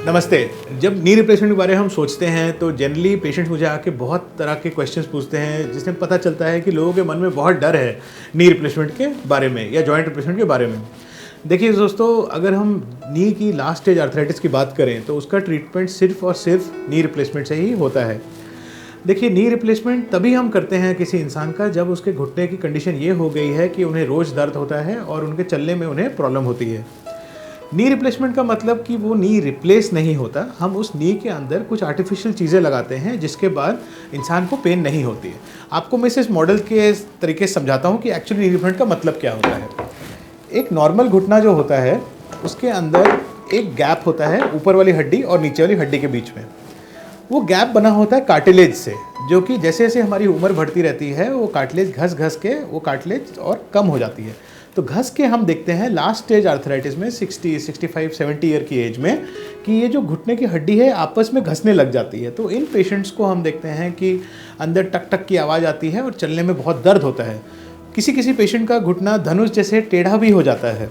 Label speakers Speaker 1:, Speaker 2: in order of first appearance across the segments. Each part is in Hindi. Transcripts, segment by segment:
Speaker 1: नमस्ते। जब नी रिप्लेसमेंट के बारे में हम सोचते हैं तो जनरली पेशेंट मुझे आके बहुत तरह के क्वेश्चंस पूछते हैं, जिससे पता चलता है कि लोगों के मन में बहुत डर है नी रिप्लेसमेंट के बारे में या जॉइंट रिप्लेसमेंट के बारे में। देखिए दोस्तों, अगर हम नी की लास्ट स्टेज आर्थराइटिस की बात करें तो उसका ट्रीटमेंट सिर्फ और सिर्फ नी रिप्लेसमेंट से ही होता है। देखिए, नी रिप्लेसमेंट तभी हम करते हैं किसी इंसान का जब उसके घुटने की कंडीशन ये हो गई है कि उन्हें रोज़ दर्द होता है और उनके चलने में उन्हें प्रॉब्लम होती है। नी रिप्लेसमेंट का मतलब कि वो नी रिप्लेस नहीं होता, हम उस नी के अंदर कुछ आर्टिफिशियल चीज़ें लगाते हैं जिसके बाद इंसान को पेन नहीं होती है। आपको मैं इस मॉडल के तरीके से समझाता हूँ कि एक्चुअली नी रिप्लेसमेंट का मतलब क्या होता है। एक नॉर्मल घुटना जो होता है उसके अंदर एक गैप होता है ऊपर वाली हड्डी और नीचे वाली हड्डी के बीच में। वो गैप बना होता है कार्टिलेज से, जो कि जैसे जैसे हमारी उम्र बढ़ती रहती है वो कार्टिलेज घस घस के वो कार्टिलेज और कम हो जाती है। तो घस के हम देखते हैं लास्ट स्टेज आर्थराइटिस में 60, 65, 70 ईयर की एज में कि ये जो घुटने की हड्डी है आपस में घसने लग जाती है। तो इन पेशेंट्स को हम देखते हैं कि अंदर टक टक की आवाज़ आती है और चलने में बहुत दर्द होता है। किसी किसी पेशेंट का घुटना धनुष जैसे टेढ़ा भी हो जाता है।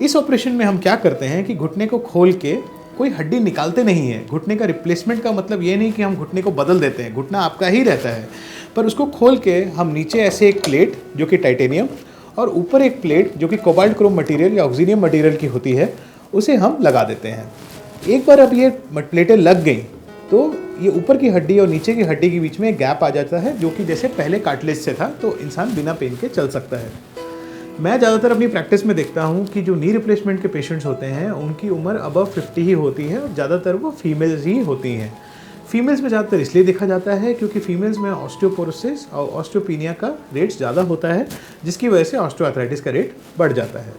Speaker 1: इस ऑपरेशन में हम क्या करते हैं कि घुटने को खोल के कोई हड्डी निकालते नहीं है। घुटने का रिप्लेसमेंट का मतलब ये नहीं कि हम घुटने को बदल देते हैं, घुटना आपका ही रहता है, पर उसको खोल के हम नीचे ऐसे एक प्लेट जो कि टाइटेनियम और ऊपर एक प्लेट जो कि कोबाल्ट क्रोम मटेरियल या ऑक्सीनियम मटेरियल की होती है उसे हम लगा देते हैं। एक बार अब ये प्लेटें लग गई तो ये ऊपर की हड्डी और नीचे की हड्डी के बीच में एक गैप आ जाता है जो कि जैसे पहले कार्टिलेज से था, तो इंसान बिना पेन के चल सकता है। मैं ज़्यादातर अपनी प्रैक्टिस में देखता हूँ कि जो नी रिप्लेसमेंट के पेशेंट्स होते हैं उनकी उम्र अबव 50 ही होती है और ज़्यादातर वो फीमेल्स ही होती हैं। फीमेल्स में ज़्यादातर इसलिए देखा जाता है क्योंकि फीमेल्स में ऑस्टियोपोरोसिस और ऑस्टियोपीनिया का रेट ज़्यादा होता है, जिसकी वजह से ऑस्टियोआर्थराइटिस का रेट बढ़ जाता है।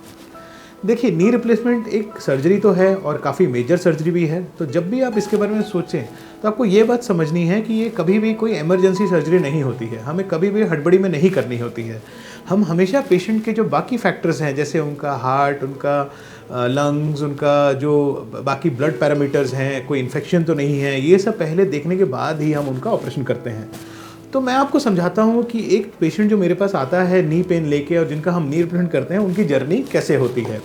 Speaker 1: देखिए, नी रिप्लेसमेंट एक सर्जरी तो है और काफ़ी मेजर सर्जरी भी है। तो जब भी आप इसके बारे में सोचें तो आपको ये बात समझनी है कि ये कभी भी कोई इमरजेंसी सर्जरी नहीं होती है, हमें कभी भी हड़बड़ी में नहीं करनी होती है। हम हमेशा पेशेंट के जो बाकी फैक्टर्स हैं, जैसे उनका हार्ट, उनका लंग्स, उनका जो बाकी ब्लड पैरामीटर्स हैं, कोई इन्फेक्शन तो नहीं है, ये सब पहले देखने के बाद ही हम उनका ऑपरेशन करते हैं। तो मैं आपको समझाता हूँ कि एक पेशेंट जो मेरे पास आता है नी पेन लेके और जिनका हम नी रिप्लेसमेंट करते हैं उनकी जर्नी कैसे होती है।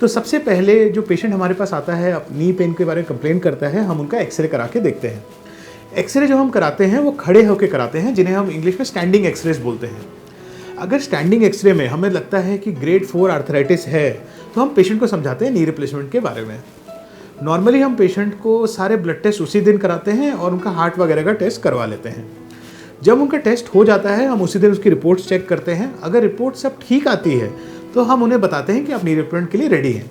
Speaker 1: तो सबसे पहले जो पेशेंट हमारे पास आता है नी पेन के बारे में कंप्लेन करता है, हम उनका एक्सरे करा के देखते हैं। एक्सरे जो हम कराते हैं वो खड़े होकर कराते हैं, जिन्हें हम इंग्लिश में स्टैंडिंग एक्सरेज बोलते हैं। अगर स्टैंडिंग एक्सरे में हमें लगता है कि ग्रेड 4 आर्थराइटिस है तो हम पेशेंट को समझाते हैं नी रिप्लेसमेंट के बारे में। नॉर्मली हम पेशेंट को सारे ब्लड टेस्ट उसी दिन कराते हैं और उनका हार्ट वगैरह का टेस्ट करवा लेते हैं। जब उनका टेस्ट हो जाता है हम उसी दिन उसकी रिपोर्ट्स चेक करते हैं। अगर रिपोर्ट सब ठीक आती है तो हम उन्हें बताते हैं कि आप नी रिप्लेसमेंट के लिए रेडी हैं।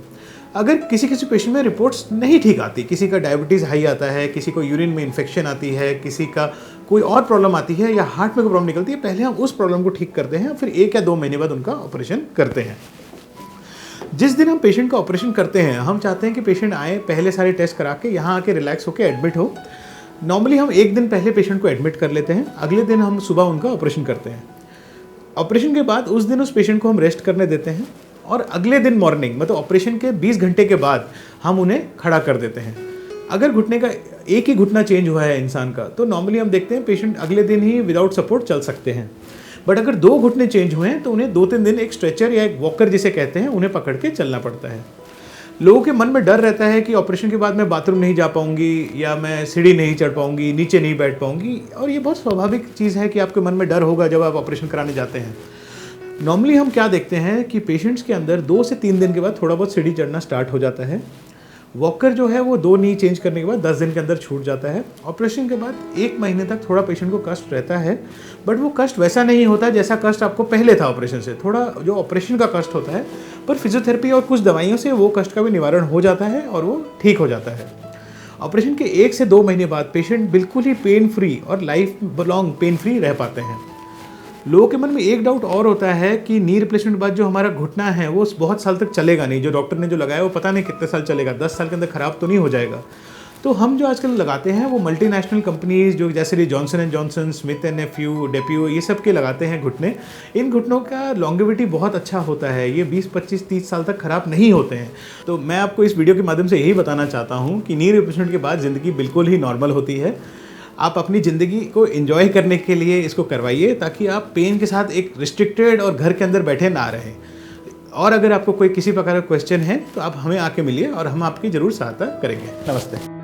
Speaker 1: अगर किसी किसी पेशेंट में रिपोर्ट्स नहीं ठीक आती, किसी का डायबिटीज़ हाई आता है, किसी को यूरिन में इन्फेक्शन आती है, किसी का कोई और प्रॉब्लम आती है या हार्ट में कोई प्रॉब्लम निकलती है, पहले हम उस प्रॉब्लम को ठीक करते हैं, फिर 1 या 2 महीने बाद उनका ऑपरेशन करते हैं। जिस दिन हम पेशेंट का ऑपरेशन करते हैं हम चाहते हैं कि पेशेंट आए, पहले सारे टेस्ट करा के यहाँ आके रिलैक्स होकर एडमिट हो। नॉर्मली हम 1 दिन पहले पेशेंट को एडमिट कर लेते हैं, अगले दिन हम सुबह उनका ऑपरेशन करते हैं। ऑपरेशन के बाद उस दिन उस पेशेंट को हम रेस्ट करने देते हैं और अगले दिन मॉर्निंग, मतलब ऑपरेशन के 20 घंटे के बाद हम उन्हें खड़ा कर देते हैं। अगर घुटने का एक ही घुटना चेंज हुआ है इंसान का तो नॉर्मली हम देखते हैं पेशेंट अगले दिन ही विदाउट सपोर्ट चल सकते हैं। बट अगर 2 घुटने चेंज हुए हैं तो उन्हें 2-3 दिन एक स्ट्रेचर या एक वॉकर जिसे कहते हैं उन्हें पकड़ के चलना पड़ता है। लोगों के मन में डर रहता है कि ऑपरेशन के बाद मैं बाथरूम नहीं जा पाऊंगी या मैं सीढ़ी नहीं चढ़ पाऊंगी, नीचे नहीं बैठ पाऊंगी, और ये बहुत स्वाभाविक चीज़ है कि आपके मन में डर होगा जब आप ऑपरेशन कराने जाते हैं। नॉर्मली हम क्या देखते हैं कि पेशेंट्स के अंदर 2 से 3 दिन के बाद थोड़ा बहुत सीढ़ी चढ़ना स्टार्ट हो जाता है। वॉकर जो है वो 2 नी चेंज करने के बाद 10 दिन के अंदर छूट जाता है। ऑपरेशन के बाद 1 महीने तक थोड़ा पेशेंट को कष्ट रहता है, बट वो कष्ट वैसा नहीं होता जैसा कष्ट आपको पहले था ऑपरेशन से। थोड़ा जो ऑपरेशन का कष्ट होता है, पर फिजियोथेरेपी और कुछ दवाइयों से वो कष्ट का भी निवारण हो जाता है और वो ठीक हो जाता है। ऑपरेशन के 1 से 2 महीने बाद पेशेंट बिल्कुल ही पेन फ्री और लाइफ लॉन्ग पेन फ्री रह पाते हैं। लोगों के मन में एक डाउट और होता है कि नी रिप्लेसमेंट के बाद जो हमारा घुटना है वो बहुत साल तक चलेगा नहीं, जो डॉक्टर ने जो लगाया वो पता नहीं कितने साल चलेगा, 10 साल के अंदर ख़राब तो नहीं हो जाएगा। तो हम जो आजकल लगाते हैं वो मल्टीनेशनल कंपनीज जो जैसे Johnson and Johnson, Smith and Nephew, DePuy, ये सब के लगाते हैं घुटने। इन घुटनों का लॉन्गेविटी बहुत अच्छा होता है, ये 20, 25, 30 साल तक ख़राब नहीं होते हैं। तो मैं आपको इस वीडियो के माध्यम से यही बताना चाहता हूँ कि नी रिप्लेसमेंट के बाद ज़िंदगी बिल्कुल ही नॉर्मल होती है। आप अपनी ज़िंदगी को एंजॉय करने के लिए इसको करवाइए ताकि आप पेन के साथ एक रिस्ट्रिक्टेड और घर के अंदर बैठे ना रहें। और अगर आपको कोई किसी प्रकार का क्वेश्चन है तो आप हमें आके मिलिए और हम आपकी ज़रूर सहायता करेंगे। नमस्ते।